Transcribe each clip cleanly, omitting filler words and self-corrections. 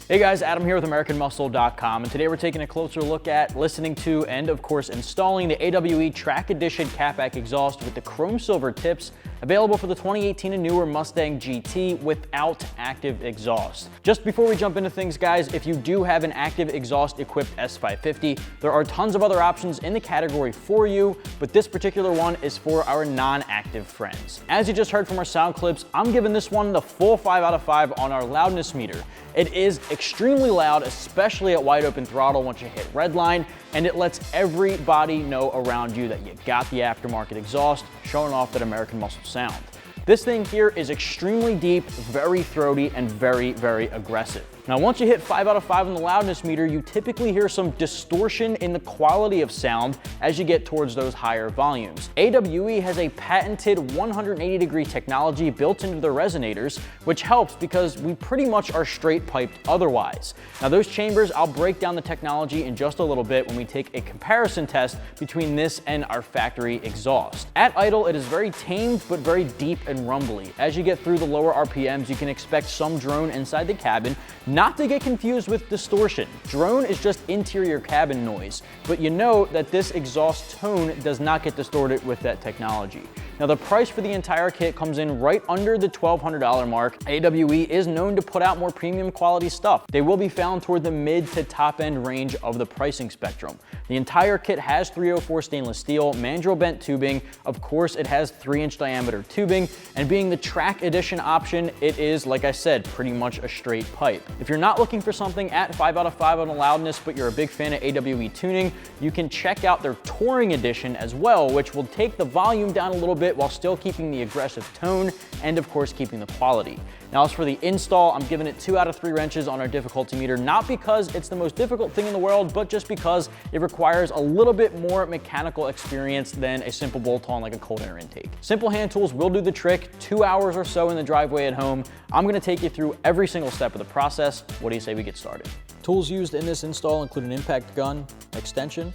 Hey guys, Adam here with AmericanMuscle.com, and today we're taking a closer look at listening to and of course installing the AWE Track Edition catback exhaust with the chrome silver tips, available for the 2018 and newer Mustang GT without active exhaust. Just before we jump into things guys, if you do have an active exhaust equipped S550, there are tons of other options in the category for you, but this particular one is for our non-active friends. As you just heard from our sound clips, I'm giving this one the full 5 out of 5 on our loudness meter. It is extremely loud, especially at wide open throttle once you hit redline, and it lets everybody know around you that you got the aftermarket exhaust, showing off that American Muscle sound. This thing here is extremely deep, very throaty, and very, very aggressive. Now, once you hit 5 out of 5 on the loudness meter, you typically hear some distortion in the quality of sound as you get towards those higher volumes. AWE has a patented 180-degree technology built into their resonators, which helps because we pretty much are straight piped otherwise. Now, those chambers, I'll break down the technology in just a little bit when we take a comparison test between this and our factory exhaust. At idle, it is very tamed, but very deep and rumbly. As you get through the lower RPMs, you can expect some drone inside the cabin. Not to get confused with distortion. Drone is just interior cabin noise, but you know that this exhaust tone does not get distorted with that technology. Now, the price for the entire kit comes in right under the $1,200 mark. AWE is known to put out more premium quality stuff. They will be found toward the mid to top end range of the pricing spectrum. The entire kit has 304 stainless steel, mandrel-bent tubing. Of course, it has 3-inch diameter tubing, and being the track edition option, it is, like I said, pretty much a straight pipe. If you're not looking for something at 5 out of 5 on the loudness, but you're a big fan of AWE tuning, you can check out their touring edition as well, which will take the volume down a little bit while still keeping the aggressive tone and of course keeping the quality. Now, as for the install, I'm giving it 2 out of 3 wrenches on our difficulty meter, not because it's the most difficult thing in the world, but just because it requires a little bit more mechanical experience than a simple bolt-on like a cold air intake. Simple hand tools will do the trick. 2 hours or so in the driveway at home. I'm gonna take you through every single step of the process. What do you say we get started? Tools used in this install include an impact gun, extension,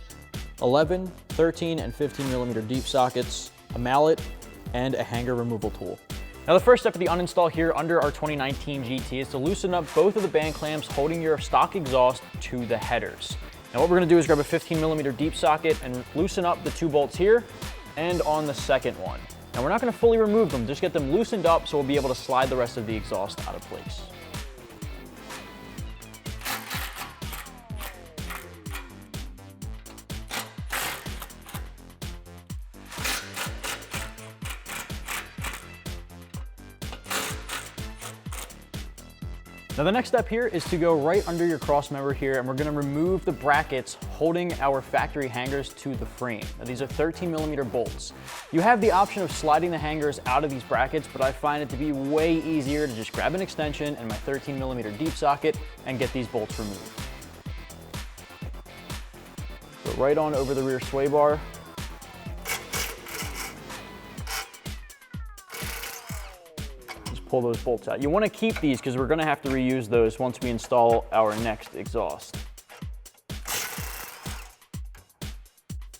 11, 13, and 15 millimeter deep sockets, a mallet, and a hanger removal tool. Now, the first step of the uninstall here under our 2019 GT is to loosen up both of the band clamps holding your stock exhaust to the headers. Now, what we're gonna do is grab a 15 millimeter deep socket and loosen up the 2 bolts here and on the second one. Now, we're not gonna fully remove them, just get them loosened up so we'll be able to slide the rest of the exhaust out of place. Now, the next step here is to go right under your cross member here, and we're gonna remove the brackets holding our factory hangers to the frame. Now, these are 13 millimeter bolts. You have the option of sliding the hangers out of these brackets, but I find it to be way easier to just grab an extension and my 13 millimeter deep socket and get these bolts removed. Go right on over the rear sway bar. Pull those bolts out. You want to keep these because we're going to have to reuse those once we install our next exhaust.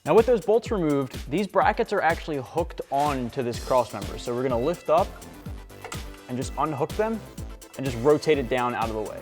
Now, with those bolts removed, these brackets are actually hooked on to this cross member. So we're going to lift up and just unhook them and just rotate it down out of the way.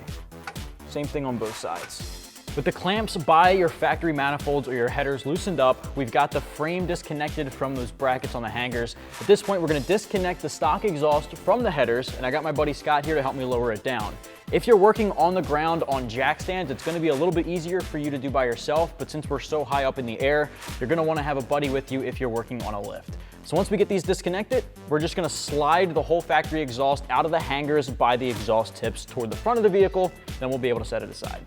Same thing on both sides. With the clamps by your factory manifolds or your headers loosened up, we've got the frame disconnected from those brackets on the hangers. At this point, we're gonna disconnect the stock exhaust from the headers, and I got my buddy Scott here to help me lower it down. If you're working on the ground on jack stands, it's gonna be a little bit easier for you to do by yourself, but since we're so high up in the air, you're gonna wanna have a buddy with you if you're working on a lift. So once we get these disconnected, we're just gonna slide the whole factory exhaust out of the hangers by the exhaust tips toward the front of the vehicle, then we'll be able to set it aside.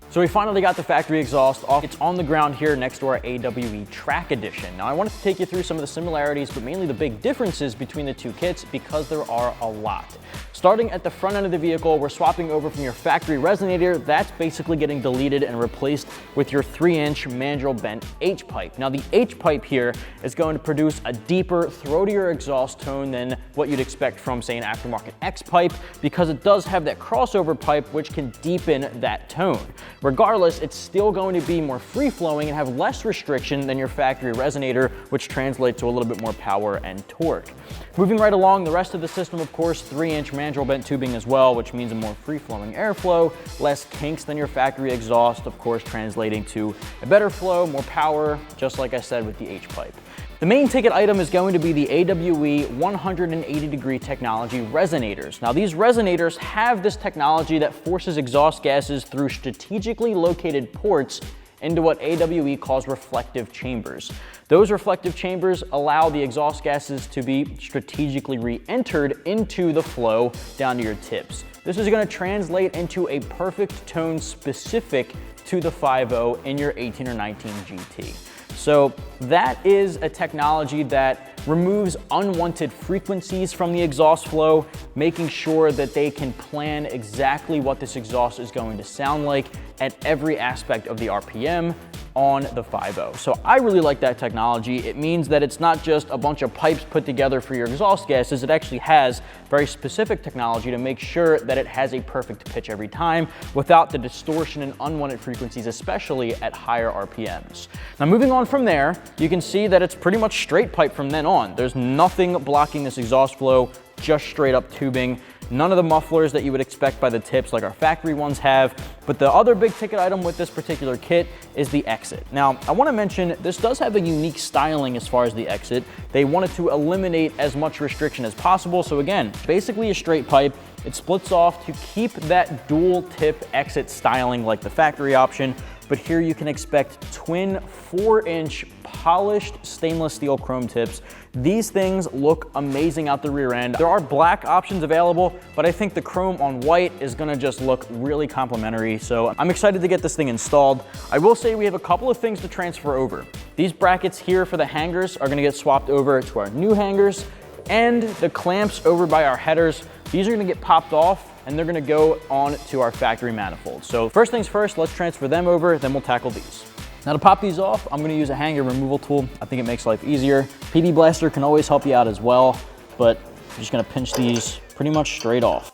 So we finally got the factory exhaust off. It's on the ground here next to our AWE Track Edition. Now I wanted to take you through some of the similarities, but mainly the big differences between the two kits because there are a lot. Starting at the front end of the vehicle, we're swapping over from your factory resonator. That's basically getting deleted and replaced with your 3-inch mandrel-bent H-pipe. Now the H-pipe here is going to produce a deeper, throatier exhaust tone than what you'd expect from, say, an aftermarket X-pipe, because it does have that crossover pipe which can deepen that tone. Regardless, it's still going to be more free-flowing and have less restriction than your factory resonator, which translates to a little bit more power and torque. Moving right along, the rest of the system, of course, 3-inch mandrel-bent tubing as well, which means a more free-flowing airflow, less kinks than your factory exhaust, of course, translating to a better flow, more power, just like I said with the H-pipe. The main ticket item is going to be the AWE 180-degree technology resonators. Now these resonators have this technology that forces exhaust gases through strategically located ports into what AWE calls reflective chambers. Those reflective chambers allow the exhaust gases to be strategically re-entered into the flow down to your tips. This is going to translate into a perfect tone specific to the 5.0 in your 18 or 19 GT. So that is a technology that removes unwanted frequencies from the exhaust flow, making sure that they can plan exactly what this exhaust is going to sound like at every aspect of the RPM on the 5.0. So I really like that technology. It means that it's not just a bunch of pipes put together for your exhaust gases. It actually has very specific technology to make sure that it has a perfect pitch every time without the distortion and unwanted frequencies, especially at higher RPMs. Now moving on from there, you can see that it's pretty much straight pipe from then on. There's nothing blocking this exhaust flow, just straight up tubing. None of the mufflers that you would expect by the tips like our factory ones have. But the other big ticket item with this particular kit is the exit. Now, I want to mention this does have a unique styling as far as the exit. They wanted to eliminate as much restriction as possible. So again, basically a straight pipe. It splits off to keep that dual tip exit styling like the factory option. But here you can expect twin 4-inch polished stainless steel chrome tips. These things look amazing out the rear end. There are black options available, but I think the chrome on white is gonna just look really complimentary. So I'm excited to get this thing installed. I will say we have a couple of things to transfer over. These brackets here for the hangers are gonna get swapped over to our new hangers, and the clamps over by our headers, these are gonna get popped off and they're gonna go on to our factory manifold. So first things first, let's transfer them over, then we'll tackle these. Now to pop these off, I'm gonna use a hanger removal tool. I think it makes life easier. PB Blaster can always help you out as well, but I'm just gonna pinch these pretty much straight off.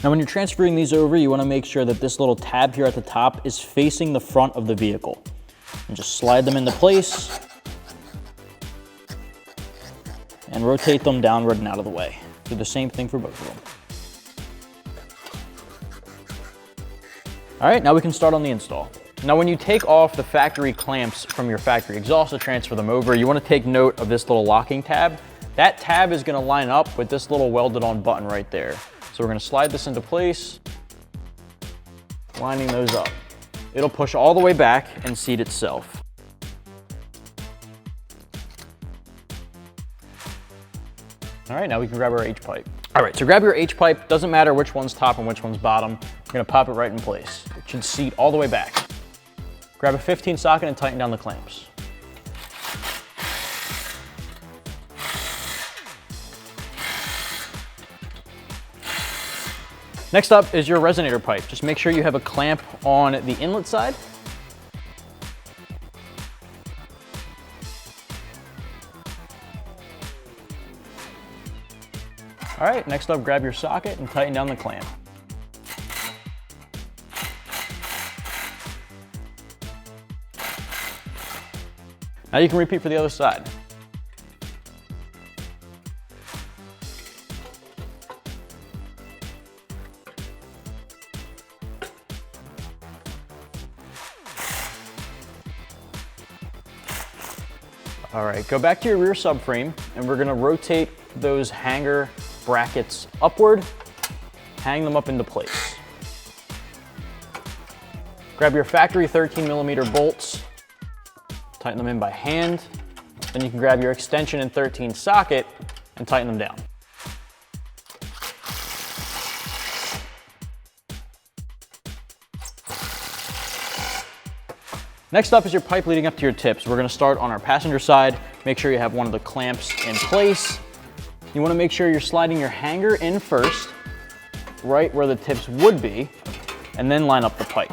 Now when you're transferring these over, you wanna make sure that this little tab here at the top is facing the front of the vehicle. And just slide them into place and rotate them downward and out of the way. Do the same thing for both of them. All right, now we can start on the install. Now when you take off the factory clamps from your factory exhaust to transfer them over, you wanna take note of this little locking tab. That tab is gonna line up with this little welded on button right there. So we're gonna slide this into place, lining those up. It'll push all the way back and seat itself. All right, now we can grab our H-pipe. All right, so grab your H-pipe. Doesn't matter which one's top and which one's bottom. We're gonna pop it right in place. It should seat all the way back. Grab a 15 socket and tighten down the clamps. Next up is your resonator pipe. Just make sure you have a clamp on the inlet side. All right, next up, grab your socket and tighten down the clamp. Now you can repeat for the other side. All right, go back to your rear subframe and we're gonna rotate those hanger brackets upward, hang them up into place. Grab your factory 13mm bolts, tighten them in by hand. Then you can grab your extension and 13 socket and tighten them down. Next up is your pipe leading up to your tips. We're gonna start on our passenger side. Make sure you have one of the clamps in place. You wanna make sure you're sliding your hanger in first, right where the tips would be, and then line up the pipe.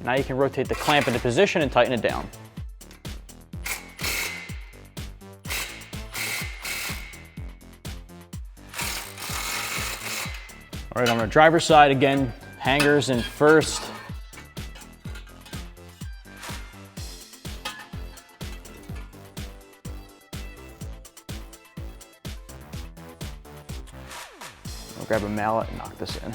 Now you can rotate the clamp into position and tighten it down. All right, on our driver's side, again, hangers in first. I'll grab a mallet and knock this in.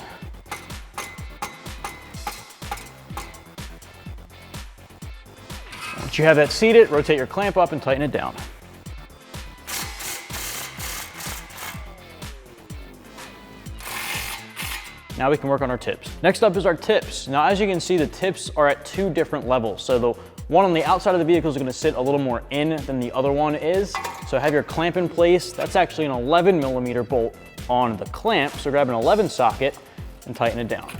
Once you have that seated, rotate your clamp up and tighten it down. Now we can work on our tips. Next up is our tips. Now, as you can see, the tips are at 2 different levels. So the one on the outside of the vehicle is gonna sit a little more in than the other one is. So have your clamp in place. That's actually an 11mm bolt on the clamp. So grab an 11 socket and tighten it down.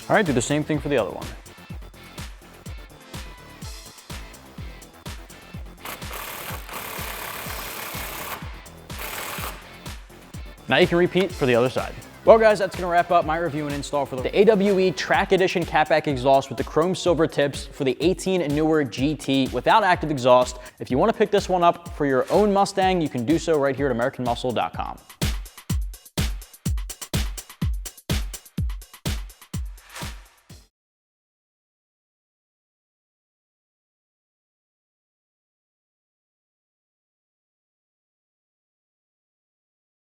All right, do the same thing for the other one. Now you can repeat for the other side. Well guys, that's gonna wrap up my review and install for the AWE Track Edition Catback exhaust with the chrome silver tips for the 18 and newer GT without active exhaust. If you wanna pick this one up for your own Mustang, you can do so right here at AmericanMuscle.com.